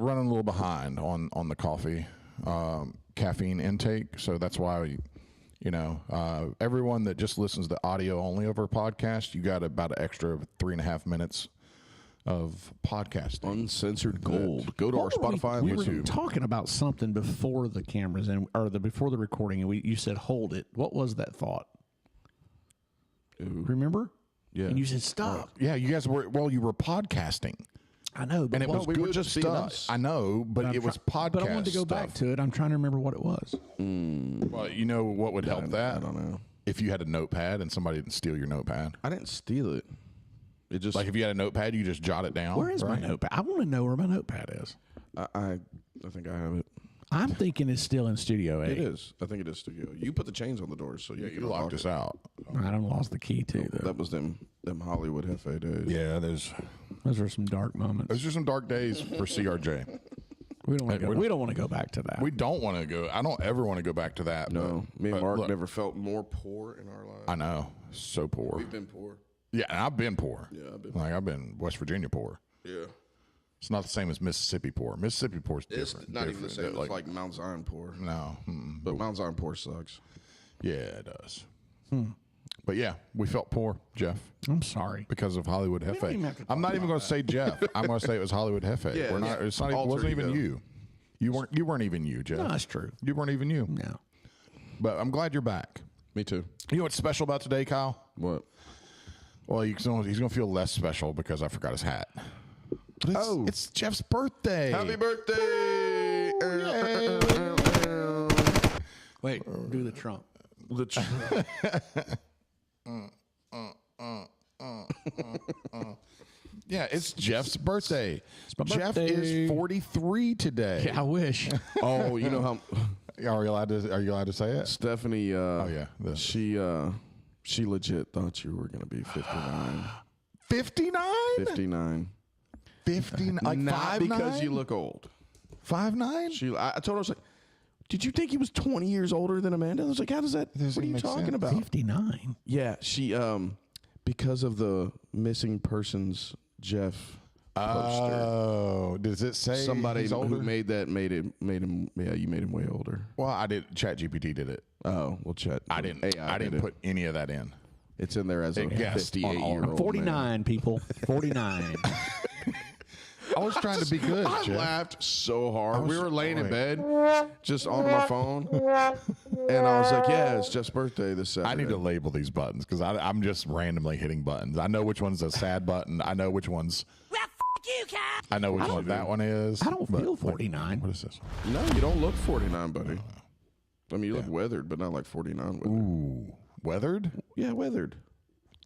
running a little behind on the coffee caffeine intake, so that's why everyone that just listens to audio only of our podcast, you got about an extra 3.5 minutes of podcasting. Uncensored gold. Go to our Spotify and we YouTube. were talking about something before the cameras before the recording, and you said hold it. What was that thought? Remember? Yeah. And you said stop. Yeah, you guys were podcasting. I know, but And it was we good were just stuff. us. I know, but it was podcast. But I wanted to go back to it. I'm trying to remember what it was. Well, you know what would help that? I don't know. If you had a notepad and somebody didn't steal your notepad. I didn't steal it. It just Like if you had a notepad, you just jot it down. Where is my notepad? I want to know where my notepad is. I think I have it. I'm thinking it's still in Studio A. It is. I think it is Studio. You put the chains on the doors, so You can locked unlock us it. out. I done lost the key too, though. That was them Hollywood Hefe days. Yeah, Those were some dark moments. those are some dark days for CRJ. We don't want to go back to that. We don't want to go. I don't ever want to go back to that. No, but, me and Mark look, never felt more poor in our lives. I know, so poor. We've been poor. Yeah, and I've been poor. Yeah, I've been West Virginia poor. Yeah. It's not the same as Mississippi poor. Mississippi poor is It's different. not even the same different. as like Mount Zion poor. No. But Mount Zion poor sucks. Yeah, it does. But yeah, we felt poor, Jeff, I'm sorry. because of Hollywood don't even have Hefe. to I'm not even going to say Jeff. I'm going to say it was Hollywood Hefe. Yeah, We're not. yeah. It's not. It Alter wasn't even ego. you. You weren't even you, Jeff. No, that's true. You weren't even you. No. But I'm glad you're back. Me too. You know what's special about today, Kyle? What? Well, he's going to feel less special because I forgot his hat. But it's Jeff's birthday. Happy birthday! Wait, do the Trump. Yeah, it's Jeff's birthday. my Jeff birthday. is 43 today. Yeah, I wish. Oh, you know how Are you allowed to say it? Stephanie? Oh yeah. She legit thought you were gonna be 59. 59? 59. 59. Like Not 5'9"? because you look old. 5'9"? I told her, I was like, did you think he was 20 years older than Amanda? I was like, how does that? What are you make talking sense. about? 59. Yeah, she because of the missing persons Jeff poster. Oh, does it say Somebody he's older? who made him. Yeah, you made him way older. Well, I did. ChatGPT did it. Oh, well, Chet. I didn't. AI I didn't did it. put any of that in. It's in there as a guessed on all- 58-year-old. 49, people. 49. I was trying to be good, I Jeff. laughed so hard. We was- were laying in wait. bed, just on my phone, and I was like, "Yeah, it's Jeff's birthday this Saturday." I need to label these buttons because I'm just randomly hitting buttons. I know which one's a sad button. I know which one's. Well, f*** you, Cap. I know which one that one is. I don't but- feel 49. What is this? No, you don't look 49, buddy. I mean, you look weathered, but not like 49 weathered. Ooh, weathered. Yeah, weathered.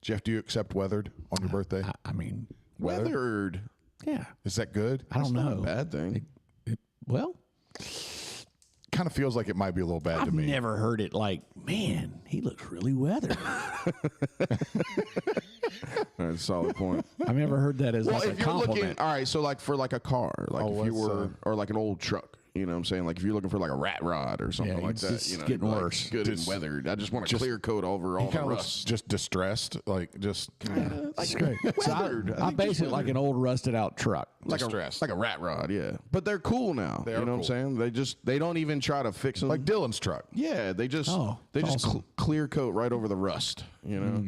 Jeff, do you accept weathered on your birthday? I mean, Weathered. yeah. Is that good? I don't Not a know. bad thing. Well, Kind of feels like it might be a little bad I've to me. never heard it like, man, he looks really weathered. That's a solid point. I've never heard that as Well, like a if you're compliment. looking, all right, so like for like a car, like Oh, if you what's, were, or like an old truck, you know what I'm saying? Like if you're looking for like a rat rod or something Yeah, like it's that, just you know, getting you'd be like, worse. Good Just- and weathered. I just want a clear coat over all He the kind of looks rust. just distressed, like just That's great. So Weathered. I think base just it like an old rusted out truck. distressed. like a rat rod, yeah. But they're cool now. They you are know what I'm cool. saying? They don't even try to fix them. like Dylan's truck. yeah, they just Oh, awesome. clear coat right over the rust. You know.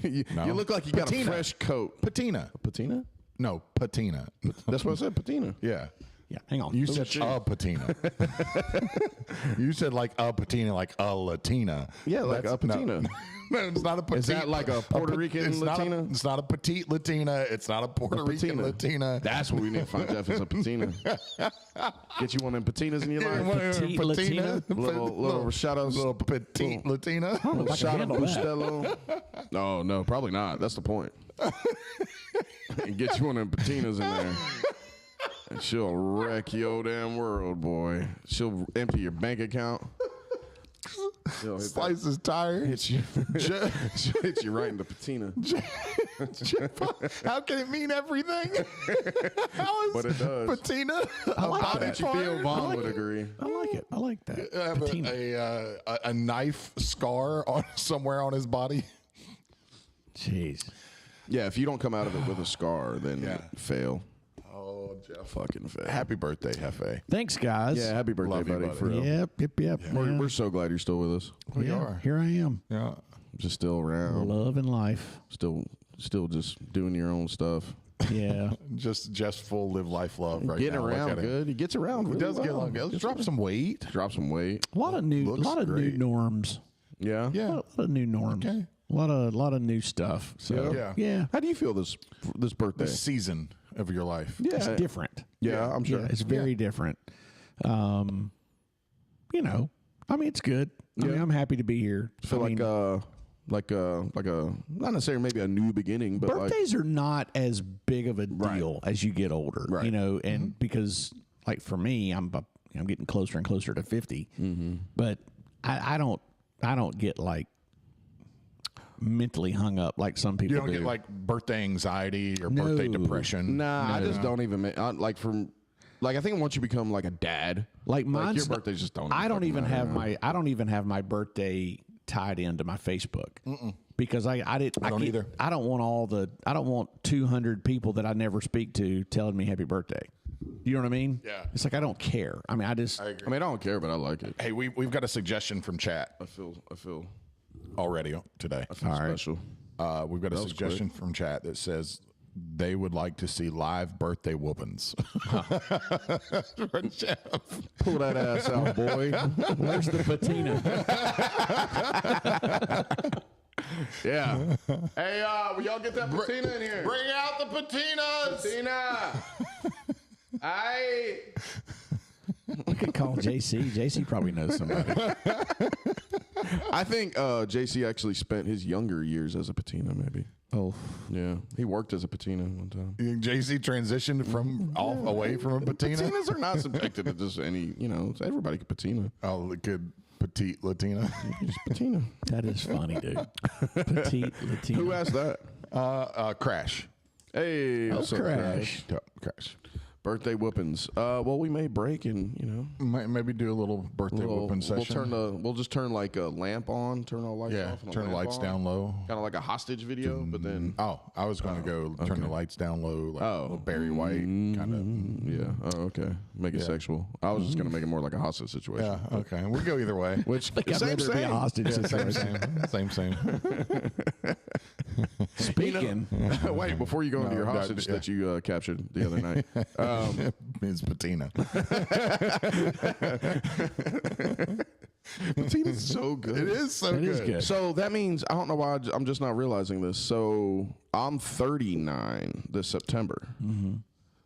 you No. look like you got a Patina. fresh coat. Patina. Patina? No, patina. That's what I said. Patina. Yeah. Yeah, hang on. You said a patina. You said like a patina, like a Latina. Yeah, like a patina. No, it's not a petite. Is that like a Puerto Rican it's Latina? It's not a petite Latina. It's not a Puerto Rican patina. Latina. That's what we need to find Jeff is a patina. Get you one of them patinas in your life. Petite Latina? Little shout outs. Little petite Latina. Little I can shot of handle that. Bustelo. No, probably not. That's the point. And get you one of them patinas in there. And she'll wreck your damn world, boy. She'll empty your bank account. She'll hit that. Slice his tire. Hit you. She'll hit you right in the patina. How can it mean everything? How is But it does. patina? How did you feel? Vaughn would agree. I like it. I like that. Have Patina. a knife scar on somewhere on his body. Jeez. Yeah, if you don't come out of it with a scar, then Yeah. fail. Oh Fucking fat. Happy birthday, Hefe. Thanks, guys. Yeah, happy birthday, Love you, buddy. buddy. For real. Yep. We're so glad you're still with us. We are. Here I am. Yeah. Just still around. Love and life. Still just doing your own stuff. Yeah. Just full live life love right Getting now. Look around at him. good. He gets around. He Really does get well. along. Let's drop some weight. Drop some weight. A lot of new Looks great. norms. Yeah. Yeah. A lot of new norms. Okay. A lot of new stuff. So Yeah. How do you feel this birthday? The season of your life. it's different. Yeah, I'm sure. Yeah, it's very different. It's good. I mean, I'm happy to be here. I feel like a not necessarily maybe a new beginning, but birthdays are not as big of a deal as you get older. Right. And because like for me, I'm getting closer and closer to 50. But I don't get like mentally hung up like some people You don't do. get like birthday anxiety or birthday depression. I just don't even I think once you become like a dad, like mine's your birthdays just don't. I don't fucking even matter. have my birthday tied into my Facebook because I don't either. I don't want 200 people that I never speak to telling me happy birthday. You know what I mean? Yeah. It's like I don't care. I mean, I agree. I don't care, but I like it. Hey, we've got a suggestion from chat I feel already today. special. We've got a suggestion from chat that says they would like to see live birthday whoopings. For Jeff. Pull that ass out, boy. Where's the patina? Yeah. Hey, will y'all get that patina in here? Bring out the patinas. Patina. We could call JC. JC probably knows somebody. I think JC actually spent his younger years as a patina, maybe. Oh, Yeah. He worked as a patina one time. You think JC transitioned from away from a patina? Patinas are not subjected to just any, everybody can patina. Oh, the good petite Latina. Just patina. that is funny, dude. Petite Latina. Who asked that? Crash. Hey, what's up, Crash. Crash. Birthday whoopings. Well, we may break and Maybe do a little birthday whooping session. We'll just turn like a lamp on, turn all lights off, and turn the lights down low. Kind of like a hostage video, but then Oh, I was going to go turn the lights down low, like little Barry White kind yeah. Oh, okay. Make it sexual. I was just gonna make it more like a hostage situation. of. Yeah, okay. We go either way. Which I'd rather be a hostage situation. Same. Speaking, Wait, before you go into your that- hostage that you captured the other night. It's patina. Patina's so good. It is so It good. is good. So that means I don't know why I'm just not realizing this. So I'm 39 this September.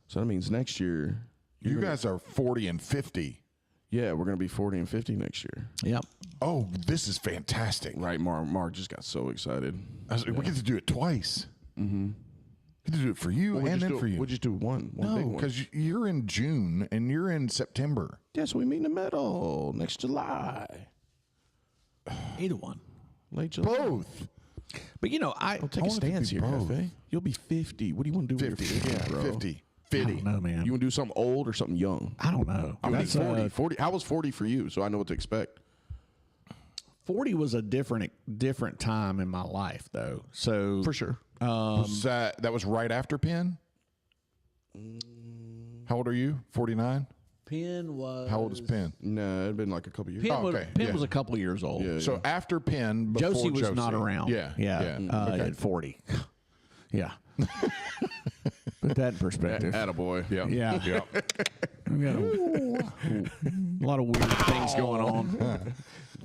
So that means next year. You guys are 40 and 50. Yeah, we're gonna be 40 and 50 next year. yep. Oh, this is fantastic. Right, Mark just got so excited. We get to do it twice. Mm-hmm. We get to do it for you and then for you. We'll just do one big No, one. because you're in June and you're in September. Yeah, so we meet in the middle next July. Either one. Late July. Both. But Take a want it to stance be here, both. Hefe. You'll be 50. What do you want to do 50. with your 50, bro? 50. I 50. don't know, man. You want to do something old or something young? I don't know. I mean, That's 40. 40. How was 40 for you? So I know what to expect. 40 was a different time in my life, though. So For sure. Was that was right after Penn? How old are you? 49? Penn was. How old is Penn? No, it'd been like a couple years. Penn, Oh, okay, Penn yeah. was a couple years old. Yeah. So after Penn, before Josie was not around. Yeah. At 40. Yeah. Put that in perspective. Attaboy. Yeah. Yeah. Yeah. We got a lot of weird things going on.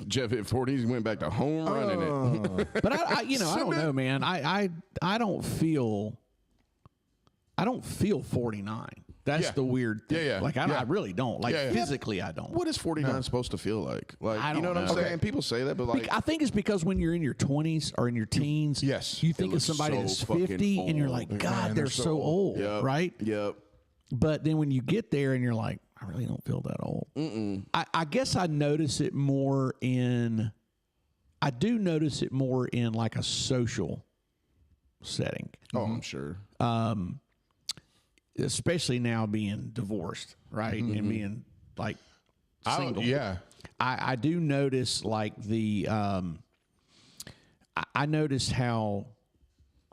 Jeff hit 40. He went back to home running it. But I don't know, man. I don't feel 49. That's Yeah. the weird thing. Yeah. Like I really don't. Like Yeah. physically, I don't. What is 49 supposed to feel like? Like I you know don't what I'm know. saying? People say that, but like I think it's because when you're in your 20s or in your teens, Yes. you think of looks somebody so that's fucking 50 and you're old. like, Man, God, they're they're so so old, Yep. right? Yep. But then when you get there and you're like, I really don't feel that old. I guess I notice it more in. I do notice it more in like a social setting, Oh, I'm sure. especially now being divorced, right, and being like single. Yeah. I do notice like the I noticed how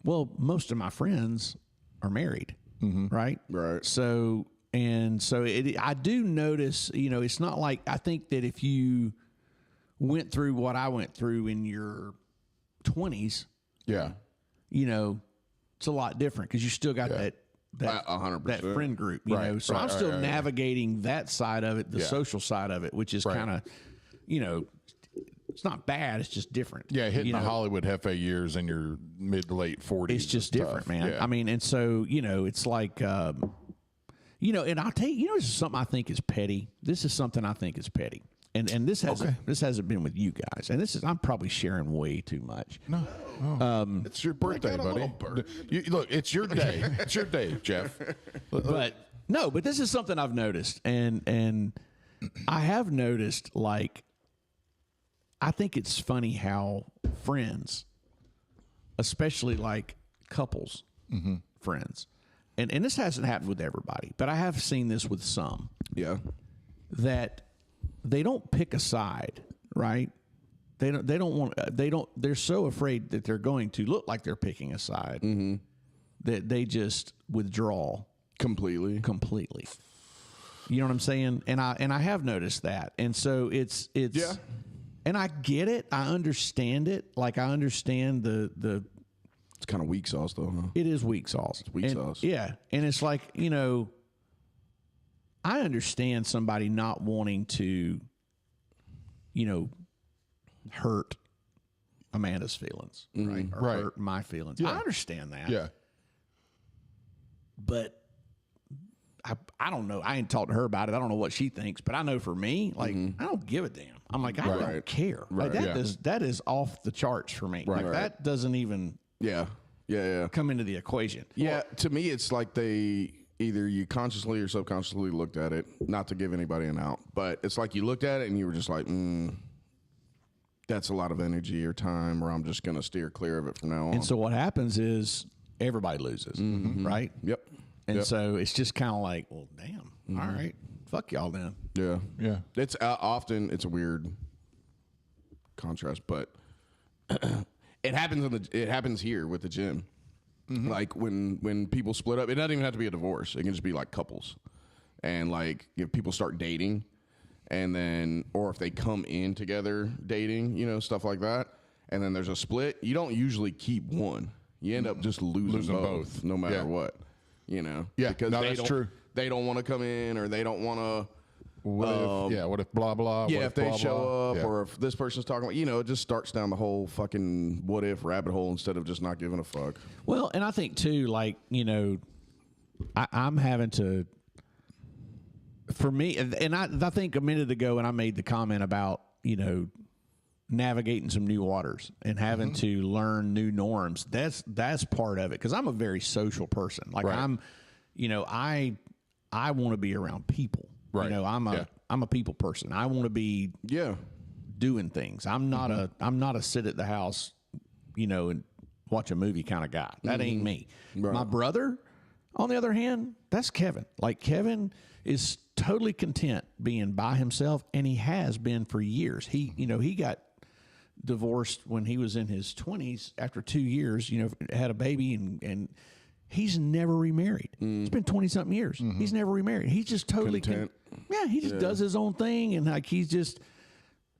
well most of my friends are married. right? Right. So I do notice, it's not like, I think that if you went through what I went through in your 20s, Yeah. It's a lot different because you still got that 100%. that friend group, So I'm still navigating that side of it, the social side of it, which is kind of, it's not bad. It's just different. Yeah, hitting the Hollywood Hefe years in your mid to late 40s. It's just different, man. Yeah. I mean, and so, it's like, and I'll tell you, this is something I think is petty. This is something I think is petty. And this hasn't been with you guys. And I'm probably sharing way too much. No. It's your birthday, buddy. Look, it's your day. It's your day, Jeff. But this is something I've noticed. And I have noticed, like, I think it's funny how friends, especially like couples, friends, and this hasn't happened with everybody, but I have seen this with some. Yeah. That they don't pick a side, right? They're so afraid that they're going to look like they're picking a side that they just withdraw completely. You know what I'm saying? And I have noticed that. And so it's yeah. And I get it. I understand it. Like, I understand the it's kind of weak sauce, though, huh? It is weak sauce. It's weak sauce. Yeah. And it's like, I understand somebody not wanting to, hurt Amanda's feelings, right? Or hurt my feelings. Yeah. I understand that. Yeah. But I don't know. I ain't talked to her about it. I don't know what she thinks, but I know for me, like, I don't give a damn. I'm like, I don't care. Like, that is off the charts for me. Like, that doesn't even come into the equation. Yeah, to me, it's like they either you consciously or subconsciously looked at it, not to give anybody an out, but it's like you looked at it and you were just like, that's a lot of energy or time, or I'm just going to steer clear of it from now on. And so what happens is everybody loses, right? Yep. And so it's just kind of like, well, damn. All right. Fuck y'all then. Yeah. Yeah. It's often, it's a weird contrast, but it happens here with the gym. Like when people split up, it doesn't even have to be a divorce. It can just be like couples. And like if people start dating and then, or if they come in together dating, stuff like that. And then there's a split. You don't usually keep one. You end up just losing both no matter what. Yeah, because that's true. They don't want to come in, or they don't want to. What if blah blah? Yeah, if they show up, or if this person's talking about, it just starts down the whole fucking what if rabbit hole instead of just not giving a fuck. Well, and I think too, like I'm having to. For me, and I think a minute ago, and I made the comment about navigating some new waters and having to learn new norms. That's part of it, because I'm a very social person. Like I'm, I want to be around people. Right. I'm a people person. I want to be doing things. I'm not a sit at the house, and watch a movie kind of guy. That ain't me. Right. My brother, on the other hand, that's Kevin. Like, Kevin is totally content being by himself, and he has been for years. He got divorced when he was in his 20s after 2 years, had a baby, and he's never remarried. It's been 20-something years. He's never remarried. He's just totally content. He just does his own thing, and like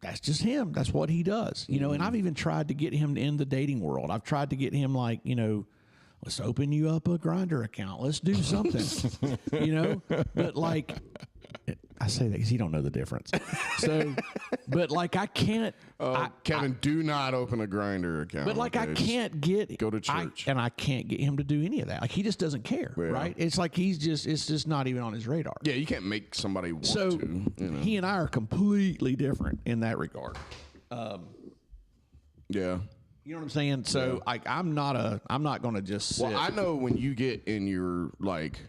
that's just him. That's what he does. And I've even tried to get him in the dating world. I've tried to get him, like, let's open you up a Grindr account. Let's do something. But like, I say that because he don't know the difference. So, but like, I can't. Kevin, do not open a Grindr account. But like, okay? I can't go to church, and I can't get him to do any of that. Like, he just doesn't care, right? It's like it's just not even on his radar. Yeah, you can't make somebody want to. He and I are completely different in that regard. Yeah. You know what I'm saying? So I'm not going to just sit. Well, I know when you get in your, like,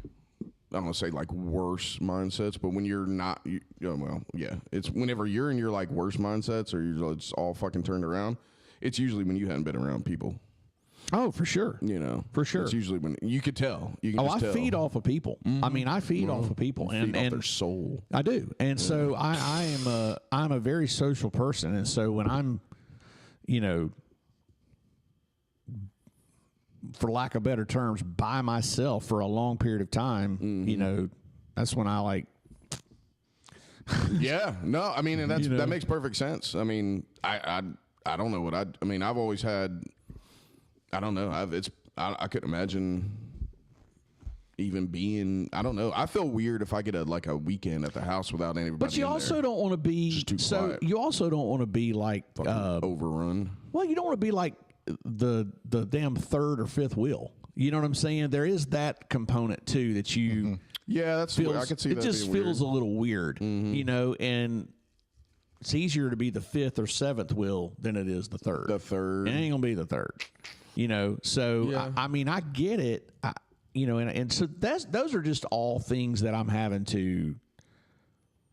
I don't want to say like worse mindsets, but when you're not, it's whenever you're in your like worse mindsets, or you're just all fucking turned around, it's usually when you haven't been around people. Oh, for sure. For sure. It's usually when you could tell. You can just tell. Feed off of people. I mean, I feed off of people, and their soul. I do. And so I'm a very social person. And so when I'm, for lack of better terms, by myself for a long period of time, you know, that's when I like. Yeah, no, I mean, and that makes perfect sense. I mean, I don't know what I mean, I've always had, I don't know, I couldn't imagine even being, I don't know. I feel weird if I get a weekend at the house without anybody. But you also don't want to be quiet. You also don't want to be like overrun. Well, you don't want to be like the damn third or fifth wheel. You know what I'm saying? There is that component too that you. Yeah, that's weird. I could see that. It just feels a little weird, you know, and it's easier to be the fifth or seventh wheel than it is the third. The third. It ain't gonna be the third, you know. So I mean, I get it. You know, and so those are just all things that I'm having to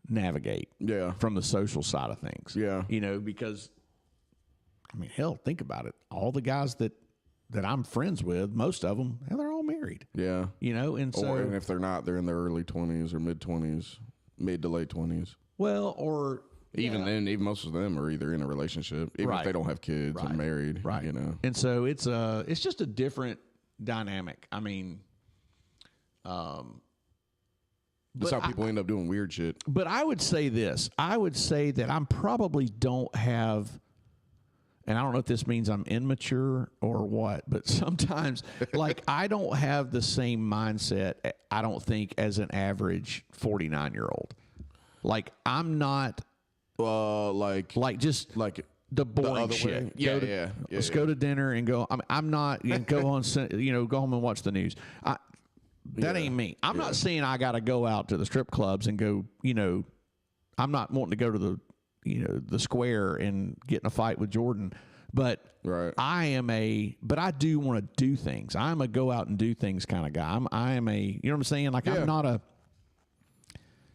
navigate. Yeah. From the social side of things. Yeah. You know, because I mean, hell, think about it. All the guys that I'm friends with, most of them, they're all married. Yeah. You know, and so and if they're not, they're in their early 20s or mid 20s, mid to late 20s. Well, or even then, even most of them are either in a relationship, even if they don't have kids or married. Right. You know. And so it's just a different dynamic. I mean, that's how people end up doing weird shit. But I would say this. I would say that I'm probably don't have, and I don't know if this means I'm immature or what, but sometimes, like, I don't have the same mindset, I don't think, as an average 49-year-old. Like, I'm not, just the boring shit. Yeah, Let's go to dinner and go. I'm not, go on, go home and watch the news. That ain't me. I'm not saying I got to go out to the strip clubs and go, I'm not wanting to go to the, the square and get in a fight with Jordan. But I am but I do want to do things. I'm a go out and do things kind of guy. I am a, you know what I'm saying? Like, I'm not a.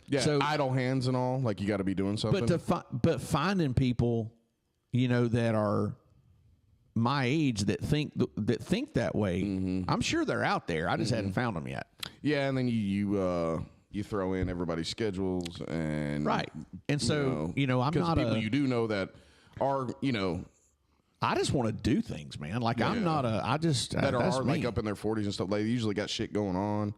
Yeah, so, idle hands and all. Like, you got to be doing something. But finding people, that are my age that think that way, I'm sure they're out there. I just hadn't found them yet. Yeah, and then you throw in everybody's schedules and and so I'm not people you do know that are I just want to do things, man. Like I'm not that are like up in their 40s and stuff. They usually got shit going on,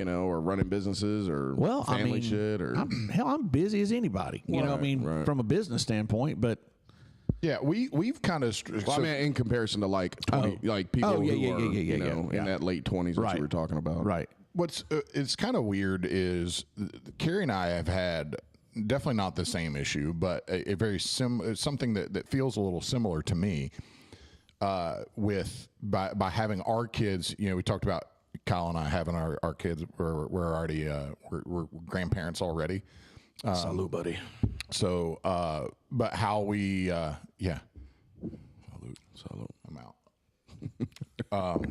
or running businesses or family shit or I'm busy as anybody. From a business standpoint, but. Yeah, we've kind of. I mean, in comparison to like 20, like people who are in that late 20s that you were talking about. Right. What's it's kind of weird is Carrie and I have had definitely not the same issue, but a very something that feels a little similar to me. With by having our kids, we talked about Kyle and I having our kids. We're already we're grandparents already. Salute, buddy. So, but how we, Salute. I'm out.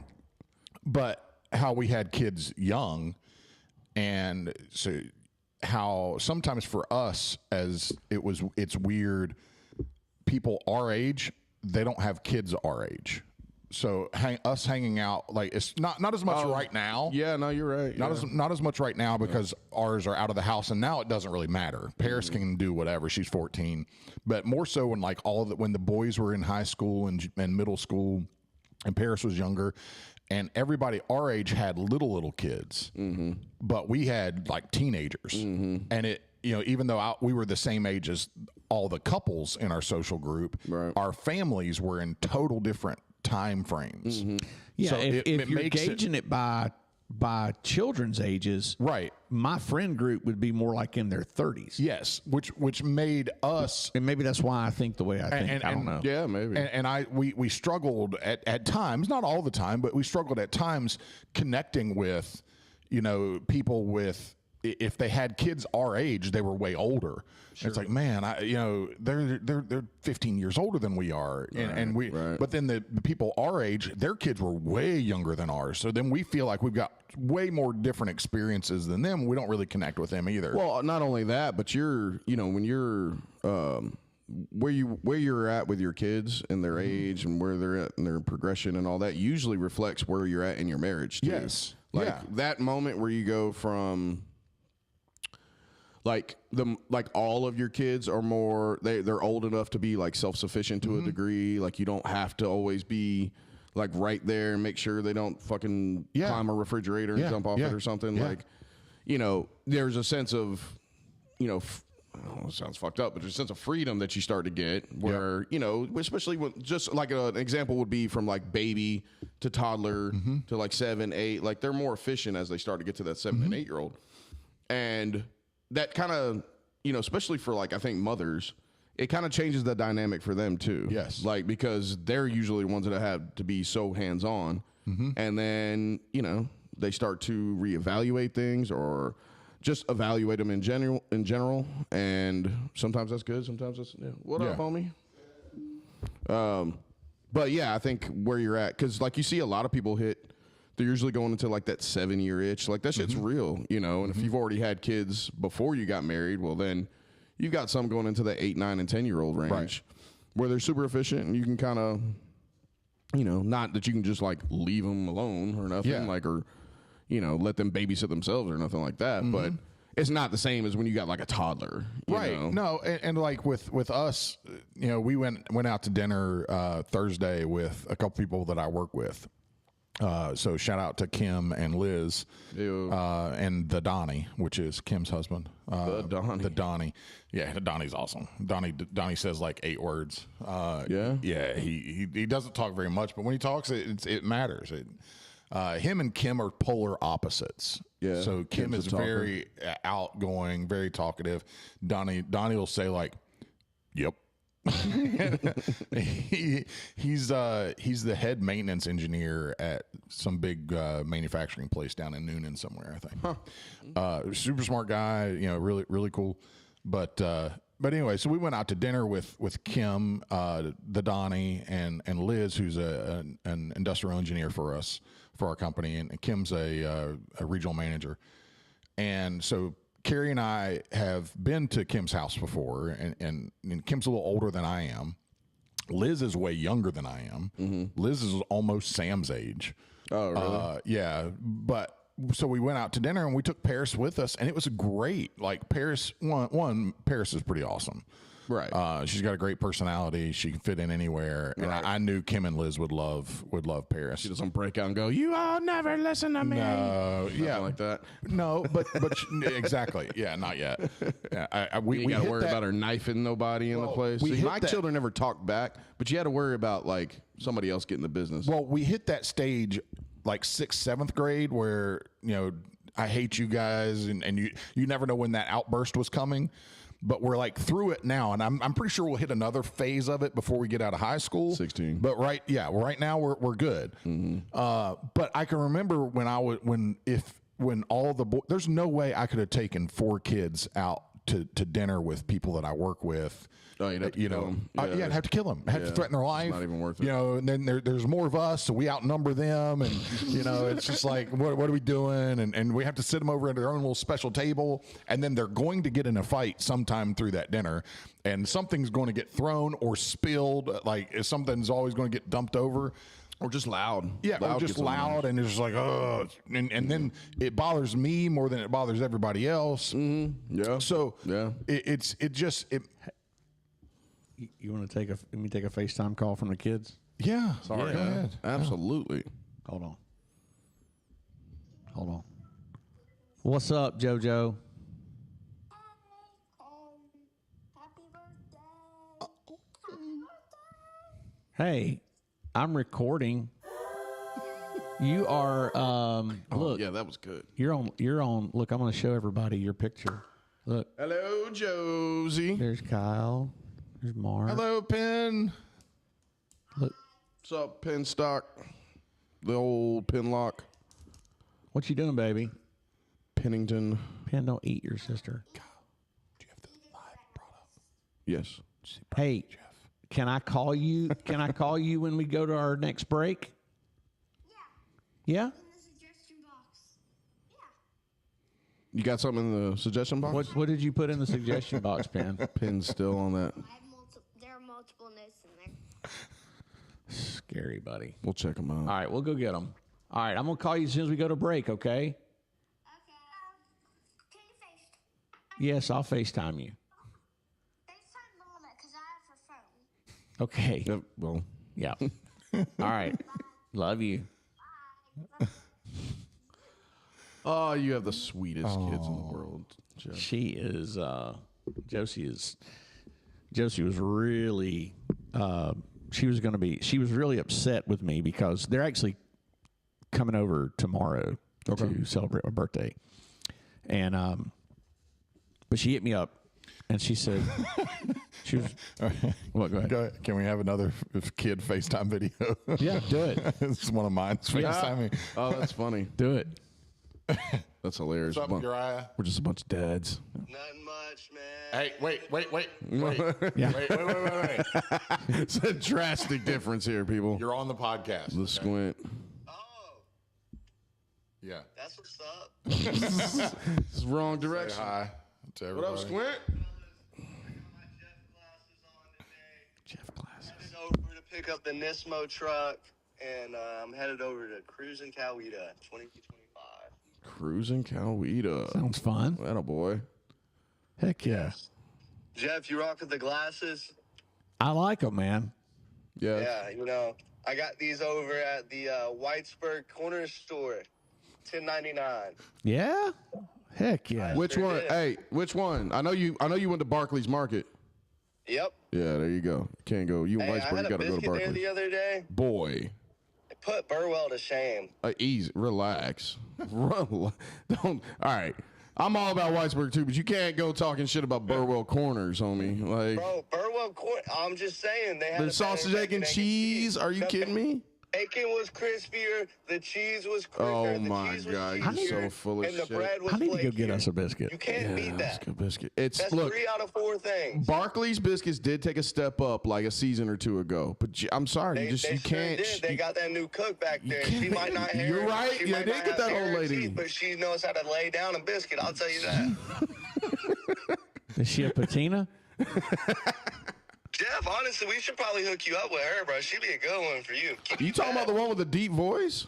But how we had kids young, and so how sometimes for us it's weird. People our age, they don't have kids our age. So us hanging out, like, it's not as much right now. Yeah, no, you're right. Not as much right now because ours are out of the house, and now it doesn't really matter. Paris can do whatever. She's 14, but more so when when the boys were in high school and middle school, and Paris was younger, and everybody our age had little kids, but we had like teenagers, and it. Even though we were the same age as all the couples in our social group, our families were in total different time frames. Yeah, so if you're gauging it by children's ages, right? My friend group would be more like in their 30s. Yes, which made us, and maybe that's why I think the way I think. I don't know. Yeah, maybe. And we struggled at times, not all the time, but we struggled at times connecting with, people with. If they had kids our age, they were way older. Sure. It's like, man, they're 15 years older than we are, and we. Right. But then the people our age, their kids were way younger than ours. So then we feel like we've got way more different experiences than them. We don't really connect with them either. Well, not only that, but when you're where you're at with your kids and their age and where they're at in their progression and all that usually reflects where you're at in your marriage too. Yes, that moment where you go from. Like all of your kids are more they're old enough to be like self-sufficient to a degree. Like you don't have to always be like right there and make sure they don't fucking climb a refrigerator and jump off it or something. Like, you know, there's a sense of, you know, I don't know, it sounds fucked up, but there's a sense of freedom that you start to get where, you know, especially when just like an example would be from like baby to toddler to like 7, 8, like they're more efficient as they start to get to that 7 and 8 year old. And that kind of, you know, especially for like, I think mothers, it kind of changes the dynamic for them too. Yes. Like, because they're usually the ones that have to be so hands-on. And then, you know, they start to reevaluate things or just evaluate them in general. And sometimes that's good. Sometimes that's, what up, homie? But yeah, I think where you're at, because like you see a lot of people they're usually going into like that 7-year itch. Like that shit's real, you know. And if you've already had kids before you got married, well then you've got some going into the 8, 9, and 10-year-old range where they're super efficient and you can kind of, you know, not that you can just like leave them alone or nothing, like, or, you know, let them babysit themselves or nothing like that. But it's not the same as when you got like a toddler, you know? No, and like with us, you know, we went out to dinner Thursday with a couple people that I work with. So shout out to Kim and Liz and the Donnie, which is Kim's husband. The Donnie. Yeah, Donnie's awesome. Donnie says like 8 words. Yeah, he doesn't talk very much, but when he talks, it matters. Him and Kim are polar opposites. Yeah. So Kim is very outgoing, very talkative. Donnie will say like, "Yep." He's the head maintenance engineer at some big manufacturing place down in Noonan somewhere, I think. Super smart guy, you know, really really cool. But anyway, so we went out to dinner with Kim, the Donnie, and Liz, who's an industrial engineer for our company, and Kim's a regional manager. And so Carrie and I have been to Kim's house before, and Kim's a little older than I am. Liz is way younger than I am. Liz is almost Sam's age. Oh, really? Yeah, but so we went out to dinner and we took Paris with us, and it was great. Like Paris, Paris is pretty awesome. Right. She's got a great personality. She can fit in anywhere. And I knew Kim and Liz would love Paris. She doesn't break out and go, "You all never listen to me." No, Nothing like that. No, but exactly. Yeah, not yet. Yeah, we got to worry about her knifing nobody in the place. See, my children never talked back, but you had to worry about like somebody else getting the business. Well, we hit that stage like 6th, 7th grade where, you know, I hate you guys, and you never know when that outburst was coming. But we're like through it now, and I'm pretty sure we'll hit another phase of it before we get out of high school. 16. But right now we're good. But I can remember when all the boys, there's no way I could have taken 4 kids out to dinner with people that I work with. Oh, you'd have to kill them. I'd have to kill them. I have to threaten their life. It's not even worth it. You know, and then there's more of us, so we outnumber them, and you know, it's just like, what are we doing? And we have to sit them over at their own little special table, and then they're going to get in a fight sometime through that dinner, and something's going to get thrown or spilled, like something's always going to get dumped over. Or just loud. Yeah, or just loud, and it's just like, oh, and then it bothers me more than it bothers everybody else. Yeah. So it You want to take let me take a FaceTime call from the kids? Yeah. Sorry. Go ahead. Absolutely. Hold on. What's up, JoJo? Happy birthday. Hey, I'm recording. You are look. Yeah, that was good. You're on. Look, I'm going to show everybody your picture. Look. Hello, Josie. There's Kyle. There's Mark. Hello, Penn. Look. What's up, Pin Stock? The old pin lock. What you doing, baby? Pennington. Penn, don't eat your sister. Do you have the live brought up? Yes. Hey, can I call you? Can I call you when we go to our next break? Yeah? In the suggestion box. Yeah. You got something in the suggestion box? What did you put in the suggestion box, Penn? Pin's still on that. There are multiple notes in there. Scary, buddy. We'll check them out. All right, we'll go get them. All right, I'm going to call you as soon as we go to break, okay? Okay. Can you FaceTime? Yes, I'll FaceTime you. FaceTime Mama because I have her phone. Okay. Well, Yeah. All right. Love you. Oh, you have the sweetest kids in the world, Jeff. She is. Josie was really. She was going to be. She was really upset with me because they're actually coming over tomorrow to celebrate my birthday, and but she hit me up and she said she was. What? Go ahead. Can we have another kid FaceTime video? Yeah, do it. It's one of mine. FaceTiming. Oh, that's funny. Do it. That's hilarious. What's up, Uriah? We're just a bunch of dads. Nothing much, man. Hey, wait. Yeah. Wait. It's a drastic difference here, people. You're on the podcast. The squint. Oh, Yeah. that's what's up. This is wrong Say direction. hi to What everybody. up, Squint? Got my Jeff glasses on today. Jeff glasses. Headed over to pick up the Nismo truck, and I'm headed over to Cruising Coweta 2025. Cruising Coweta. Sounds fun. That boy. Heck yeah. Jeff, you rocking the glasses? I like them, man. Yeah. Yeah, you know, I got these over at the Whitesburg Corner Store, $10.99. Yeah. Heck yeah. Which Sure one? did. Hey, which one? I know you went to Barclays Market. Yep. Yeah, there you go. Can't go. You in Hey, I Whitesburg, had you a gotta go to biscuit there Barclays. the other day. Boy. It put Burwell to shame. Easy. Relax. Don't. All right. I'm all about Whitesburg too, but you can't go talking shit about Burwell Corners, homie. Like Bro, Burwell Corner, I'm just saying. They had the a better sausage, egg, and cheese. Are you The kidding me? bacon was crispier. The cheese was quicker. Oh the my cheese was God, you're cheesier, so full of and the shit. bread was I need to go get flakier. us a biscuit. You can't beat That's that. good biscuit. It's That's look. 3 out of 4 things. Barclays biscuits did take a step up like a season or two ago, but I'm sorry, They, you just they you sure can't. did. They got that new cook back there. can't- She might not have. You're right. She Yeah, might they not get have that hair old and lady. teeth, but she knows how to lay down a biscuit. I'll tell you that. Is she a patina? Jeff, honestly, we should probably hook you up with her, bro. She'd be a good one for you. Keep You talking about the one with the deep voice?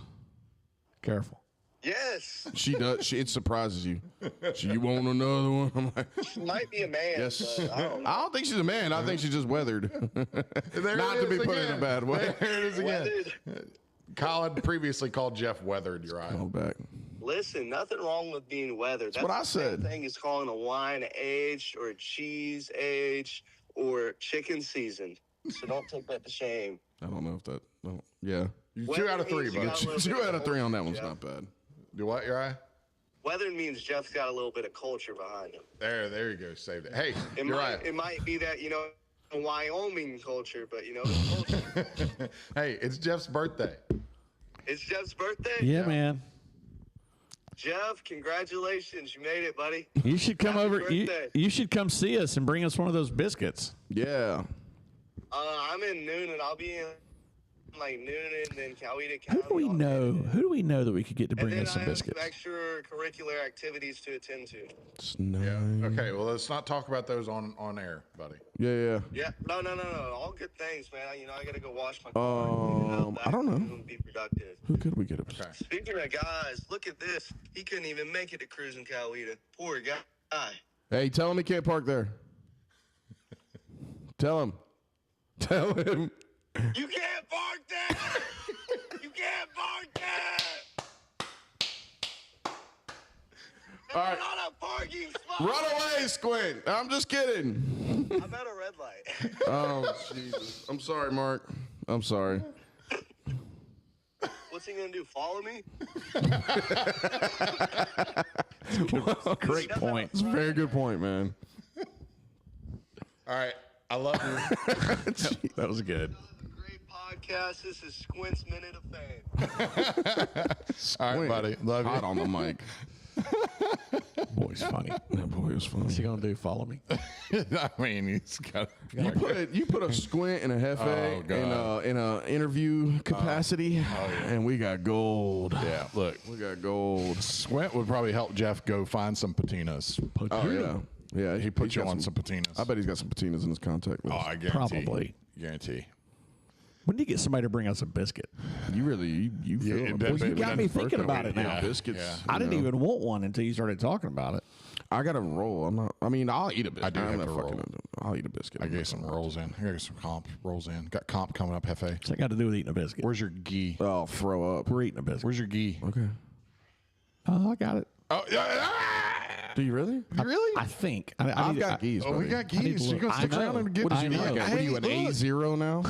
Careful. Yes. She does. It surprises you. You want another one? I'm like, She might be a man. yes. But I don't know. I don't think she's a man. I think she's just weathered. There Not it to be is put in a again. bad way. There it is again. Weathered. Colin previously called Jeff weathered, Uriah. Go back. Listen, nothing wrong with being weathered. That's what I the same said. thing as calling a wine aged or a cheese aged or chicken seasoned. So don't take that to shame. I don't know if that. No. Yeah. You 2 out of 3, means you buddy. got a little Two bit out of three on that culture, one's Jeff. not bad. Do what, Uriah? Weathered means Jeff's got a little bit of culture behind him. There you go. Saved it. Hey, It Uriah. might be that, you know, Wyoming culture, but you know, it's culture. Hey, it's Jeff's birthday. It's Jeff's birthday. Yeah, man. Jeff, congratulations. You made it, buddy. You should come Happy over. birthday. You should come see us and bring us one of those biscuits. Yeah. I'm in Noonan. I'll be in like Noonan and then Coweta County. Who do we know? Who do we know that we could get to And bring then us some I have biscuits? some extracurricular activities to attend to. It's nice. Yeah. Okay. Well, let's not talk about those on air, buddy. Yeah. Yeah, no. All good things, man. You know, I gotta go wash my car. I don't know. And be productive. Who could we get a Okay. Speaking of guys, look at this. He couldn't even make it to Cruising Coweta. Poor guy. Hey, tell him he can't park there. Tell him. Tell him. You can't park there. You can't park there. All right. Not a parking spot. Run away, Squint. I'm just kidding. I'm at a red light. Oh, Jesus. I'm sorry, Mark. I'm sorry. What's he gonna do? Follow me? Great point. It's a very good point, man. All right. I love you. That was good. Great podcast. This is Squint's Minute of Fame. All right, buddy. Love Hot you. on the mic. Boy's funny. That boy was What's he funny. gonna do? Follow me? I mean, he's got. You put a Squint and a Hefe God. in a interview capacity, and we got gold. Yeah. Look, We got gold. Squint would probably help Jeff go find some patinas. Oh yeah, yeah. He put he's you got on some patinas. I bet he's got some patinas in his contact list. Oh, I guarantee. Probably. Guarantee. When do you get somebody to bring us a biscuit? You really you feel it it. does- Well, you got me thinking about it now. Biscuits. Yeah. I didn't even want one until you started talking about it. I got to roll. I'm not. I mean, I'll eat a biscuit. I do I'm have not to fucking. roll. I'll eat a biscuit. I gave some rolls in. I gave some comp rolls in. Got comp coming up, Hefe. What's that got to do with eating a biscuit? Where's your ghee? I'll throw up. We're eating a biscuit. Where's your ghee? Okay. Oh, I got it. Oh, yeah. Do you really? Really? I think. I've got geese. Oh, we got geese. You gonna stick around and get What is you I like? know. What are you, an A0 now?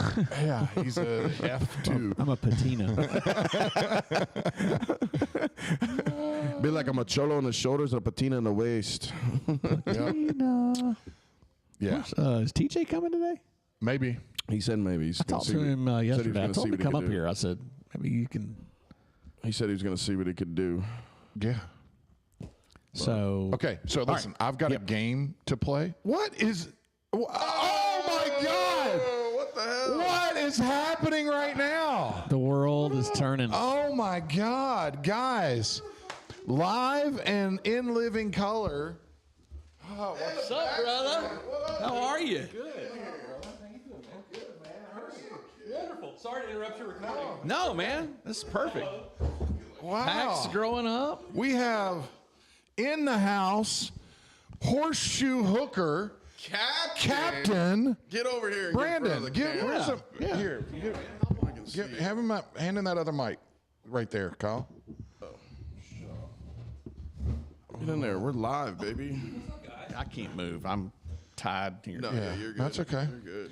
Yeah, he's a F2. I'm a patina. Be like I'm a cholo on the shoulders and a patina in the waist. Patina. Yeah, Is TJ coming today? maybe. He said maybe. He's I talked to him yesterday. I told him to come up here. I said, maybe you can. He said he was going to see what he could do. Yeah. So. Okay, so listen, I've got a game to play. What is? Oh my God! What the hell? What is happening right now? The world is turning. Oh my God, guys! Live and in living color. What's up, brother? How are you? Wonderful. Sorry to interrupt your recording. No, man. This is perfect. Wow. Pax growing up. We have in the house Horseshoe Hooker Captain Get over here. And Brandon. Where's the, Yeah. Here. Have him hand in that other mic right there, Kyle. Get in there. We're live, baby. I can't move. I'm tied here. No, yeah, you're good. That's okay. You're good.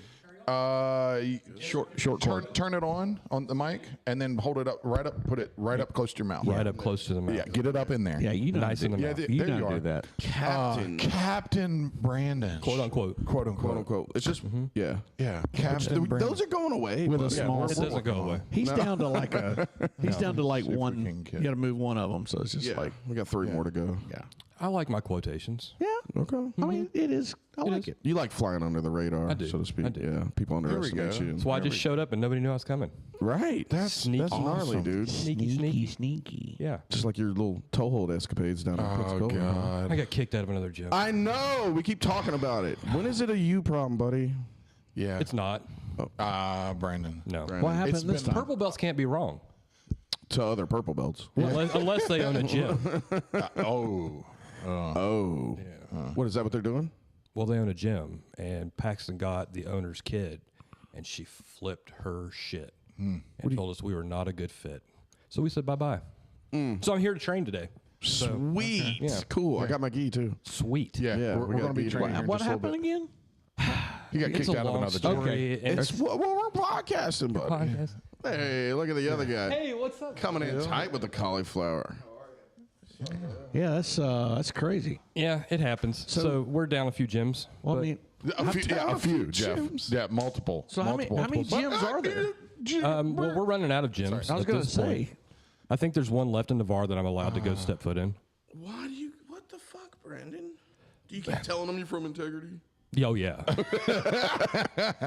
Short cord. Turn it on the mic and then hold it up right up. Put it right up close to your mouth. Right up close to the mouth. Yeah, get it up in there. Yeah, you know. Nice in the Yeah, mouth. You there know you how to are. do that. Captain Brandon. Quote unquote. Quote unquote. Quote unquote. It's just, yeah. Yeah, Captain Brandon. Those are going away. With a buddy. small. It doesn't go away. He's down to like a. He's down to like Super one. King kid. You got to move one of them, so it's just Yeah, like. we got 3 more to go. Yeah. I like my quotations. Yeah. Okay. I mean, it is. I like it. You like flying under the radar, I do. so to speak. I do. Yeah, people underestimate go. you. That's why I just showed up and nobody knew I was coming. Right. That's Sneaky. gnarly, Awesome. dude. Sneaky. Yeah. Just like your little toehold escapades down in Oh Pensacola. God. I got kicked out of another gym. I know. We keep talking about it. When is it a you problem, buddy? Yeah. It's not. Brandon. No. Brandon. What happened It's this been- time? Purple belts can't be wrong. To other purple belts. Unless they own a gym. Oh. Oh. What is that? What they're doing? Well, they own a gym, and Paxton got the owner's kid, and she flipped her shit and told us we were not a good fit. So we said bye-bye. So I'm here to train today. Sweet. Yeah. Cool. I got my gi too. Sweet. Yeah. Yeah, we're we going gotta to be beat it. training here in What just a little happened bit. again? He got It's kicked a out of long another gym. story. Okay. And It's well, we're podcasting, buddy. podcast. Hey, look at the other guy Hey, what's up? coming in tight with the cauliflower. Yeah, that's crazy. Yeah, it happens. So we're down a few gyms. Well, I but, mean, A few, Jeff. gyms. Yeah, multiple. so how many gyms are there? well, we're running out of gyms. I was at going to this point. say. I think there's one left in Navarre that I'm allowed to go step foot in. Why do you? What the fuck, Brandon? Do you keep telling them you're from Integrity? Oh, yeah.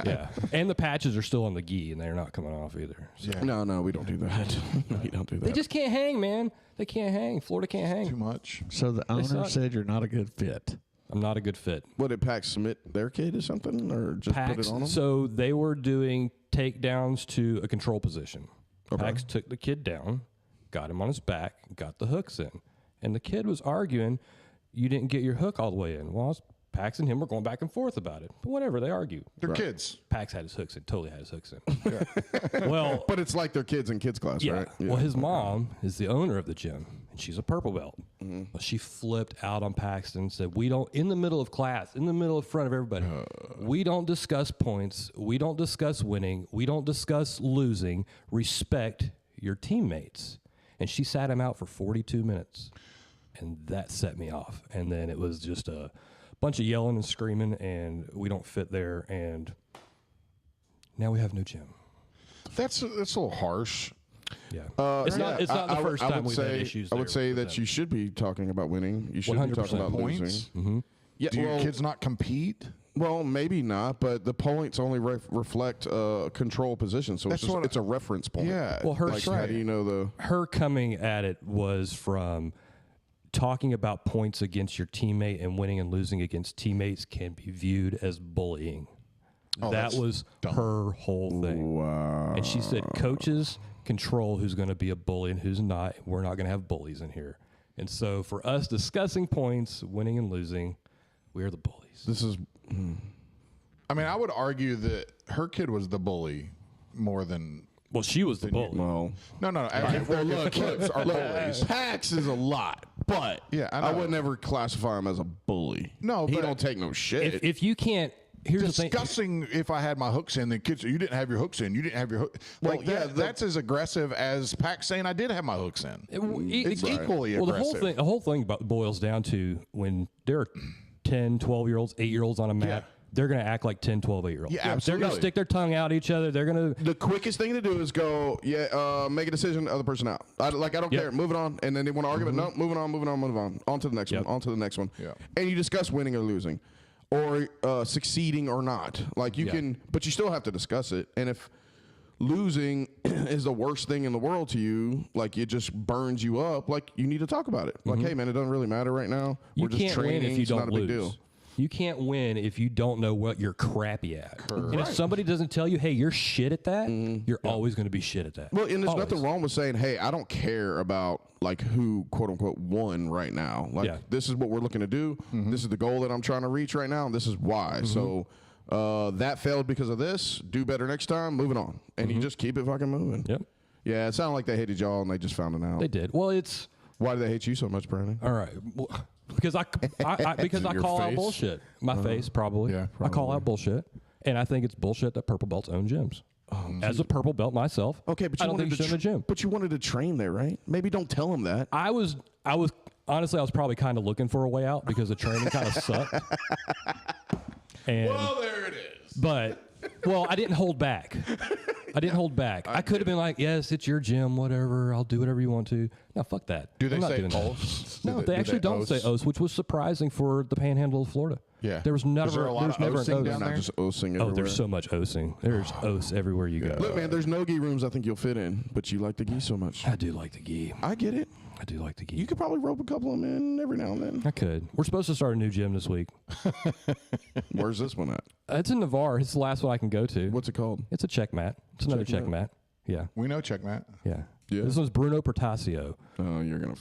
Yeah. And the patches are still on the gi, and they're not coming off either. So. No, we don't do that. We don't do that. They just can't hang, man. They can't hang. Florida can't Too hang. much. So the owner suck. said you're not a good fit. I'm not a good fit. What did Pax submit their kid or something, or just put Pax, it on them? so they were doing takedowns to a control position. Pax took the kid down, got him on his back, got the hooks in. And the kid was arguing, you didn't get your hook all the way in. Well, Pax and him were going back and forth about it. But whatever, they argue. They're kids. Pax had his hooks in, totally had his hooks in. Well, But it's like their kids in kids class, yeah. right? Well, his mom is the owner of the gym, and she's a purple belt. Well, she flipped out on Paxton and said, we don't, in the middle of class, in the middle of front of everybody, we don't discuss points. We don't discuss winning. We don't discuss losing. Respect your teammates. And she sat him out for 42 minutes. And that set me off. And then it was just a bunch of yelling and screaming, and we don't fit there. And now we have no gym. That's a little harsh. Yeah. It's not the first time we've had issues I would there say with that them. you should be talking about winning. You should be 100% talking about Points. losing. Yeah, Do your well, kids not compete? well, maybe not, but the points only reflect control position, so That's it's, just, what it's a reference point. Yeah. Well, her Like, how do you know the? her coming at it was from talking about points against your teammate, and winning and losing against teammates can be viewed as bullying. That that's was her whole thing. Wow. And she said, coaches control who's going to be a bully and who's not. We're not going to have bullies in here. And so for us discussing points, winning and losing, we are the bullies. This is. I mean, I would argue that her kid was the bully more than. Well, she was the bully. Well, No. If kids are bullies. Pax is a lot, but Yeah, I I know. would never classify him as a bully. No, he but- don't take no shit. If you can't, here's the thing. Discussing if I had my hooks in, the kids, you didn't have your hooks in. You didn't have your hook. Like Well, yeah, that's as aggressive as Pac saying I did have my hooks in. It's equally Well, aggressive. the whole thing boils down to when there are 10, 12-year-olds, 8-year-olds on a mat, Yeah. they're going to act like 10, 12, 8-year-olds. Yeah, They're going absolutely. to stick their tongue out at each other. They're going to. The quickest thing to do is go, make a decision, other person out. I don't care. Move it on. And then they want to argue, but no, moving on. On to the next one. On to the next one. Yeah. And you discuss winning or losing, or succeeding or not. Like you can, but you still have to discuss it. And if losing is the worst thing in the world to you, like it just burns you up, like you need to talk about it. Like, hey man, it doesn't really matter right now. You We're just can't training. win if you It's don't not a lose. big deal. You can't win if you don't know what you're crappy at. And if somebody doesn't tell you, hey, you're shit at that, you're always going to be shit at that. Well, and there's Always. nothing wrong with saying, "Hey, I don't care about like who quote unquote won right now. Like this is what we're looking to do. This is the goal that I'm trying to reach right now, and this is why." So that failed because of this. Do better next time. Moving on, and you just keep it fucking moving. Yep. Yeah, it sounded like they hated y'all, and they just found it out. They did. Well, it's Why do they hate you so much, Brandon? all right. Well, because I your call out face? bullshit. My face, probably. Yeah, I call out bullshit. And I think it's bullshit that purple belts own gyms. As a purple belt myself, Okay, but I you don't think you wanted should to in a gym. But you wanted to train there, right? Maybe don't tell them that. I was honestly, I was probably kind of looking for a way out because the training kind of sucked. And there it is. but I didn't hold back. I could have been like, yes, it's your gym, whatever. I'll do whatever you want to. No, fuck that. Do they I'm not say doing that. os? No, they actually don't say os, which was surprising for the Panhandle of Florida. Yeah. There was never, there a lot there was of never osing an os. down there? Not just osing everywhere. Oh, there's so much osing. There's os everywhere you go. Look, man, there's no gi rooms I think you'll fit in, but you like the gi so much. I do like the gi. I get it. I do like the gi. You could probably rope a couple of them in every now and then. I could. We're supposed to start a new gym this week. Where's this one at? It's in Navarre. It's the last one I can go to. What's it called? It's a check mat. It's another check mat. mat. Yeah. We know checkmate. Yeah. Yeah. This one's Bruno Pertasio. Oh, you're gonna.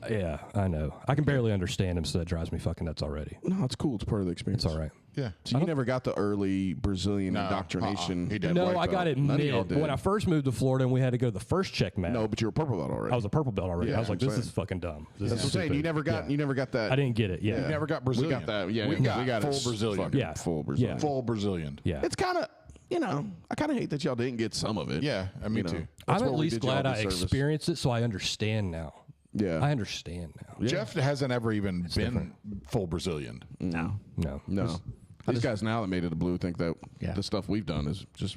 Yeah, I know. I can barely understand him, so that drives me fucking nuts already. No, it's cool. It's part of the experience. It's all right. Yeah. So you never got the early Brazilian indoctrination. He did. No, white I got belt. it None of y'all mid. did. When I first moved to Florida and we had to go to the first check mat, No, but you were purple belt already. I was a purple belt already. Yeah, I was like, I'm this saying. is fucking dumb. This That's is what I'm saying. stupid. You never got that. I didn't get it. Yeah. You never got We Brazilian. got that. Yeah, we got it. full Brazilian. Fucking Yeah. full Brazilian. Yeah. Full Brazilian. Yeah. It's kind of, I kind of hate that y'all didn't get some of it. Yeah, me You know. too. That's I'm what at we least did y'all glad I disservice. experienced it, so I understand now. Yeah. I understand now. Jeff hasn't ever even been full Brazilian. No. No. No. These guys now that made it a blue think that the stuff we've done is just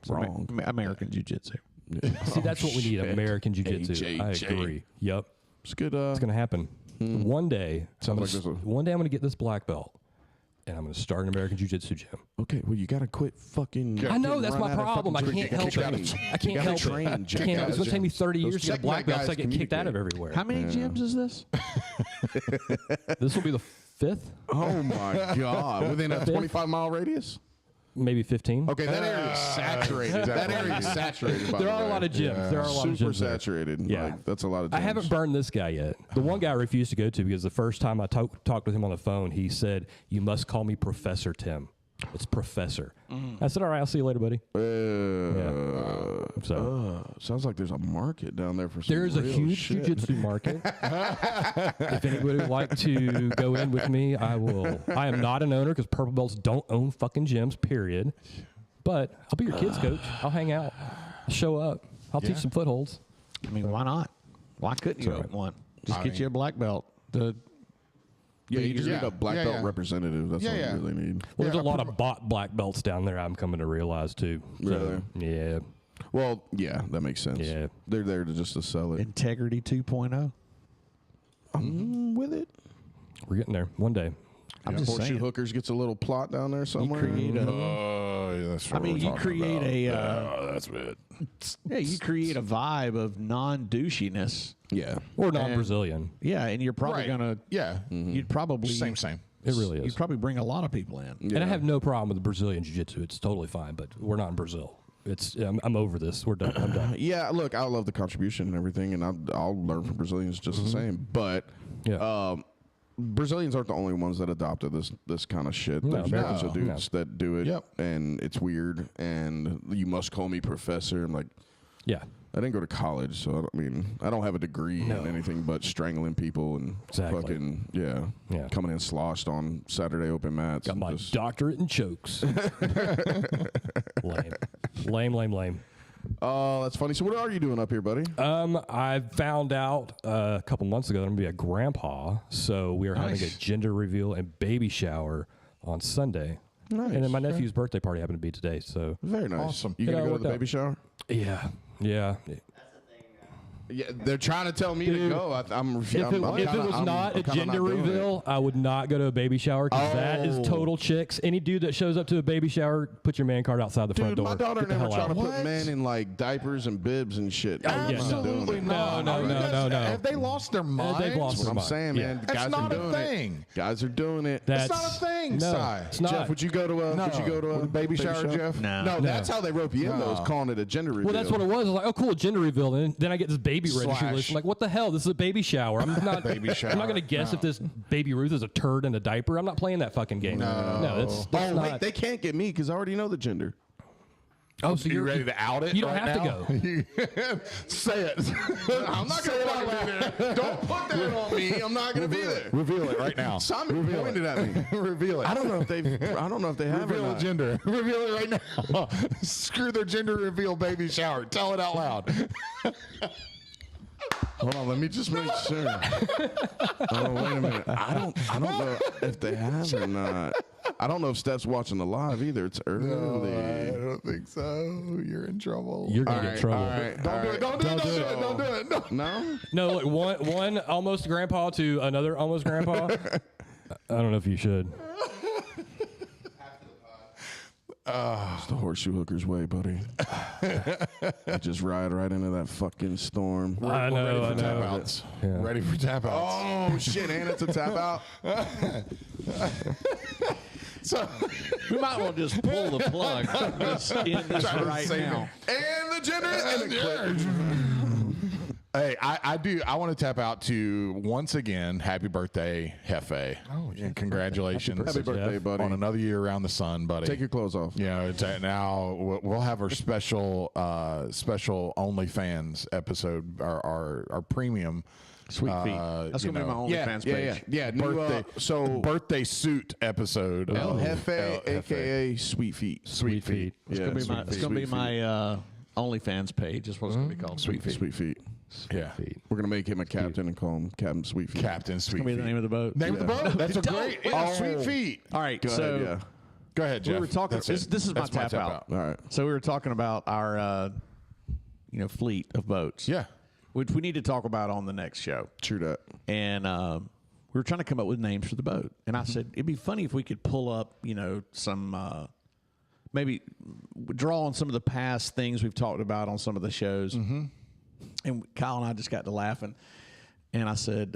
wrong. American Jiu-Jitsu. See, that's what we need. shit. American Jiu-Jitsu. I AJJ. agree. Yep. It's good. It's going to happen. One day, Sounds like this one day I'm going to get this black belt, and I'm going to start an American Jiu-Jitsu gym. Okay, well, you got to quit fucking. I know, that's run my out of problem. I fucking can't training. help it. I can't help train, it. Jack. It's going to take me 30 Those years to get a black checkmate belt, so I guys get kicked out of communicate. everywhere. How many gyms is this? This will be the fifth, Oh my god! Within a 25-mile radius. maybe 15. Okay, that area is saturated. That area is saturated. By There the are a way. lot of gyms. There are a lot of Super gyms there. saturated. Yeah. Like, that's a lot of gyms. I haven't burned this guy yet. The one guy I refused to go to because the first time I talked with him on the phone, he said, "You must call me Professor Tim." It's Professor. I said, "All right, I'll see you later, buddy." So Sounds like there's a market down there for some there's a real huge shit. jiu-jitsu market. If anybody would like to go in with me, I will. I am not an owner because purple belts don't own fucking gyms, period. But I'll be your kids coach. I'll hang out. I'll show up. I'll teach some footholds. I mean, why not? Why couldn't you So, get one? Just I get you a black belt. Yeah, you just need Yeah. a black Yeah, belt yeah. representative. That's Yeah, what yeah. you really need. Well, there's Yeah, a lot of bought black belts down there. I'm coming to realize too. So, yeah. Well, yeah, that makes sense. Yeah. They're there to sell it. Integrity 2.0. I'm with it. We're getting there one day. I'm just Horseshoe saying. Hookers gets a little plot down there somewhere. create a- Oh, yeah, that's I what mean, we're you talking create about. a that's it. yeah, you create a vibe of non-douchiness. Yeah. Or non-Brazilian. Yeah, and you're probably Right. gonna. Yeah. You'd probably Same. It really is. You'd probably bring a lot of people in. And I have no problem with the Brazilian jiu-jitsu. It's totally fine, but we're not in Brazil. I'm over this. We're done. I'm done. Yeah, look, I love the contribution and everything, and I'll learn from Brazilians just the same. But Yeah. Brazilians aren't the only ones that adopted this kind of shit. There's bunch of dudes that do it, and it's weird. And you must call me professor. I'm like, Yeah. I didn't go to college, so I don't have a degree in anything but strangling people and fucking coming in sloshed on Saturday open mats. Got my doctorate in chokes. Lame. Oh, that's funny. So what are you doing up here, buddy? I found out a couple months ago that I'm going to be a grandpa, so we are having a gender reveal and baby shower on Sunday. Nice. And then my nephew's birthday party happened to be today, so. Very nice. Awesome. You going to go to the baby shower? Yeah. Yeah, they're trying to tell me to go. If it was not a gender reveal, I would not go to a baby shower because that is total chicks. Any dude that shows up to a baby shower, put your man card outside the front door. My daughter never tried to What? put men in like diapers and bibs and shit. Absolutely not. No. Have they lost their minds? They've lost That's their what I'm saying, mind. man. That's Guys not are doing a thing. it. Guys are doing it. It's not a thing, No, Si. it's not. Jeff, would you go to a baby shower, Jeff? No, that's how they rope you in, though, is calling it a gender reveal. Well, that's what it was. I was like, oh, cool, gender reveal. And then I get this baby registry list. I'm like, what the hell? This is a baby shower. I'm not Baby shower. I'm not going to guess if this baby Ruth is a turd in a diaper. I'm not playing that fucking game. No, that's not. Wait, they can't get me because I already know the gender. Oh, so You ready to out it? You don't right have now? to go. Say it. I'm not going to be there. Don't put that on me. I'm not going to be there. Reveal it right now. Simon pointed at me. Reveal it. I don't know if they have Reveal or the not. gender. Reveal it right now. Screw their gender reveal baby shower. Tell it out loud. Hold on, let me just make sure. Oh, wait a minute. I don't know if they have or not. I don't know if Steph's watching the live either. It's early. I don't think so. You're in trouble. You're going to get in trouble. All right. Don't do it. Don't do it. Don't do it. No? No, look, one almost grandpa to another almost grandpa. I don't know if you should. It's the Horseshoe Hooker's way, buddy. You just ride right into that fucking storm. I know. Tap outs. Ready for tap outs. Oh, shit, and it's a tap out. So We might well just pull the plug. Just end this Try to right save now. And the gender and the clip. Hey, I want to tap out to once again. Happy birthday, Hefe! Oh, and congratulations! Happy birthday, buddy. On another year around the sun, buddy. Take your clothes off. You know, now we'll have our special OnlyFans episode, our premium. Sweet feet. That's going to be my OnlyFans page. Yeah. Birthday suit episode. El Jefe, El Jefe. a.k.a. Sweet Feet. Sweet feet. It's going to be my OnlyFans page. Is what it's going to be called. Sweet Feet. Yeah. We're going to make him a captain and call him Captain Sweet Feet. Captain Sweet It's going to be the Feet. name of the boat. Name of the boat. That's a great. Yeah, Oh. Sweet Feet. All right. Go ahead. Go ahead, Jeff. We were talking. That's This it. is my That's tap out. All right. So we were talking about our, fleet of boats. Yeah. Which we need to talk about on the next show. True that. And we were trying to come up with names for the boat. And I said it'd be funny if we could pull up, some maybe draw on some of the past things we've talked about on some of the shows. Mm-hmm. And Kyle and I just got to laughing. And I said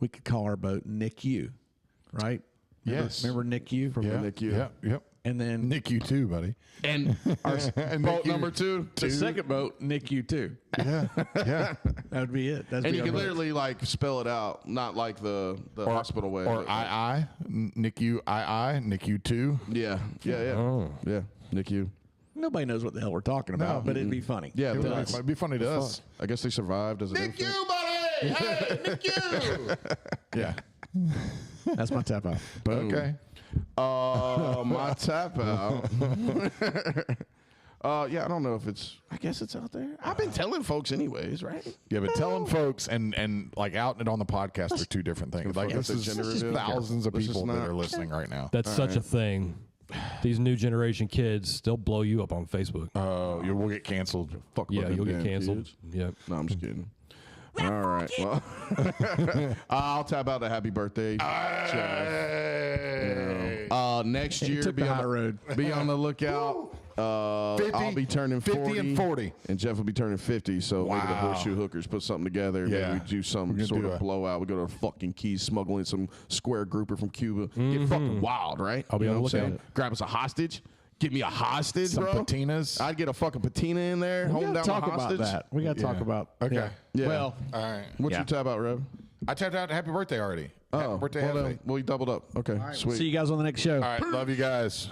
we could call our boat Nick U, right? Yes. Remember Nick U? From the NICU. Yep. And then Nick, you too, buddy. and our Boat number two. the second boat, Nick U too. Yeah. That Would be it. That'd And be you our can boat. literally like spell it out, not like the hospital way. Or but- Nick, you Nick, you too. Yeah. Oh. Yeah. NICU. Nobody knows what the hell we're talking about, but it'd be funny. Yeah, to but us. It'd be funny to us. I guess they survived as an Nick, infant. you, buddy. Hey, Nick, you. Yeah. That's my tap out. Okay. My tap out. Yeah, I don't know if it's. I guess it's out there. I've been telling folks anyways, right? Yeah, but telling folks and like outing it on the podcast are two different things. Like fuck this up is the gender just reveal. thousands of Let's just people that not- are listening right now. That's such a thing. These new generation kids, they'll blow you up on Facebook. You will get canceled. Fuck Yeah, with you'll them get damn canceled. kids. Yep. No, I'm just kidding. All right. Well, I'll tap out a happy birthday. Next year, took the high road. Be on the lookout. 50, I'll be turning 40. 50 and 40. And Jeff will be turning 50. So maybe the Wow. Horseshoe Hookers put something together. Yeah. Maybe we do some We're gonna sort do of a- blowout. We go to the fucking Keys, smuggling some square grouper from Cuba. Get fucking wild, right? I'll be You on know the what I'm saying? lookout. Grab us a hostage. Give me a hostage, Some bro. patinas. I'd get a fucking patina in there. We Hold got down to my talk about hostage. that. We got to talk about. Okay. Yeah. Well, All right. What's Yeah. your tap out, Rev? I tapped out happy birthday already. Oh, birthday, well, Hefe. then, we doubled up. Okay, sweet. See you guys on the next show. All right, love you guys.